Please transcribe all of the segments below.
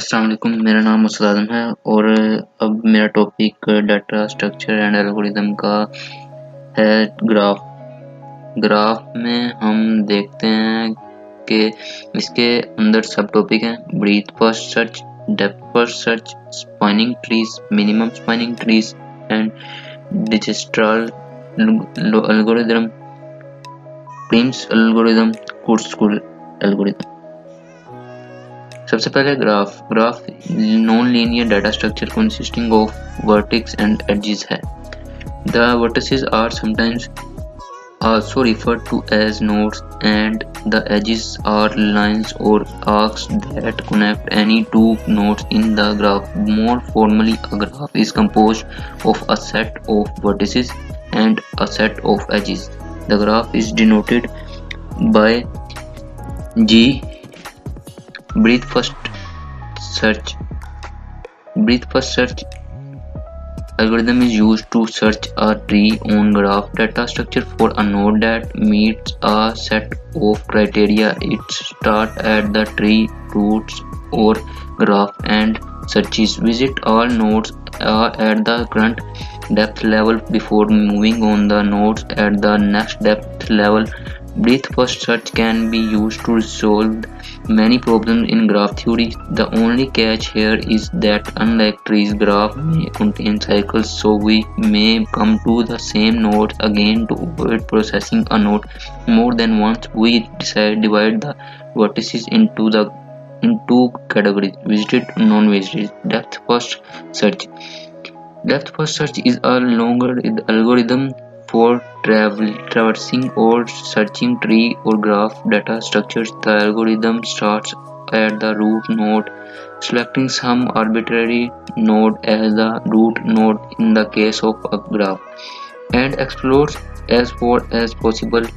अस्सलाम वालेकुम, मेरा नाम मुस्तफ़ा आज़म है और अब मेरा topic data structure and algorithm का है। ग्राफ ग्राफ में हम देखते हैं कि इसके अंदर सब टॉपिक हैं: breadth first search, depth first search, spanning trees, minimum spanning trees and Dijkstra's algorithm, Prim's algorithm, Kruskal algorithm. सबसे पहले graph non linear data structure consisting of vertex and edges है। The vertices are sometimes also referred to as nodes and the edges are lines or arcs that connect any two nodes in the graph. More formally, a graph is composed of a set of vertices and a set of edges. The graph is denoted by G. Breadth first search algorithm is used to search a tree on graph data structure for a node that meets a set of criteria. It starts at the tree roots or graph and searches visit all nodes at the current depth level before moving on the nodes at the next depth level. Breadth first search can be used to resolve many problems in graph theory. The only catch here is that unlike trees, graph may contain cycles, so we may come to the same nodes again. To avoid processing a node more than once, we divide the vertices into two categories: visited and non-visited. Depth first search. Depth first search is a longer algorithm for traversing or searching tree or graph data structures. The algorithm starts at the root node, selecting some arbitrary node as the root node in the case of a graph, and explores as far as possible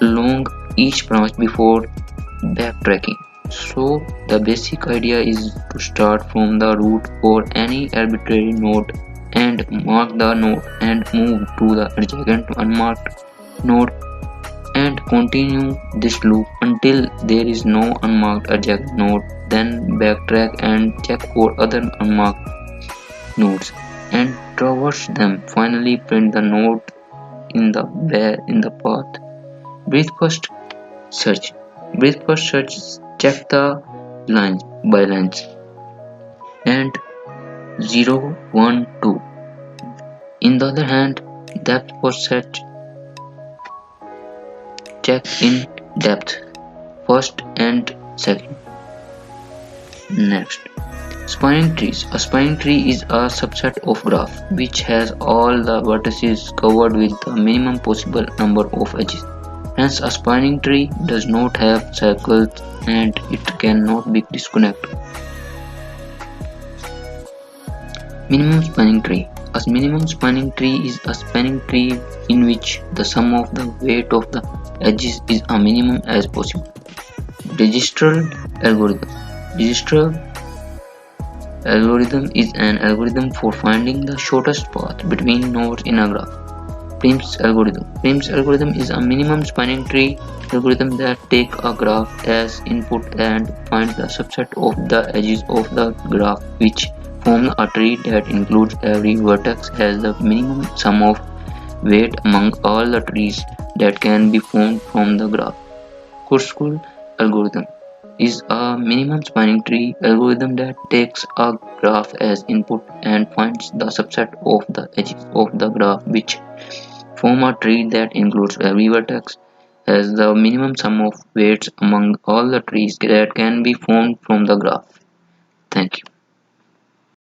along each branch before backtracking. So the basic idea is to start from the root for any arbitrary node and mark the node and move to the adjacent unmarked node and continue this loop until there is no unmarked adjacent node. Then backtrack and check for other unmarked nodes and traverse them. Finally print the node in the path. Breadth first search. Breadth first search check the lines by lines and 0, 1, 2. In the other hand, depth first search check in depth first and second. Next, spanning trees. A spanning tree is a subset of graph which has all the vertices covered with the minimum possible number of edges. Hence, a spanning tree does not have cycles and it cannot be disconnected. Minimum spanning tree. A minimum spanning tree is a spanning tree in which the sum of the weight of the edges is a minimum as possible. Registral algorithm. Registral algorithm is an algorithm for finding the shortest path between nodes in a graph. Prim's algorithm. Prim's algorithm is a minimum spanning tree algorithm that takes a graph as input and finds the subset of the edges of the graph, which forms a tree that includes every vertex has the minimum sum of weight among all the trees that can be formed from the graph. Kurzschluss algorithm is a minimum spanning tree algorithm that takes a graph as input and finds the subset of the edges of the graph, which form a tree that includes every vertex has the minimum sum of weights among all the trees that can be formed from the graph. Thank you.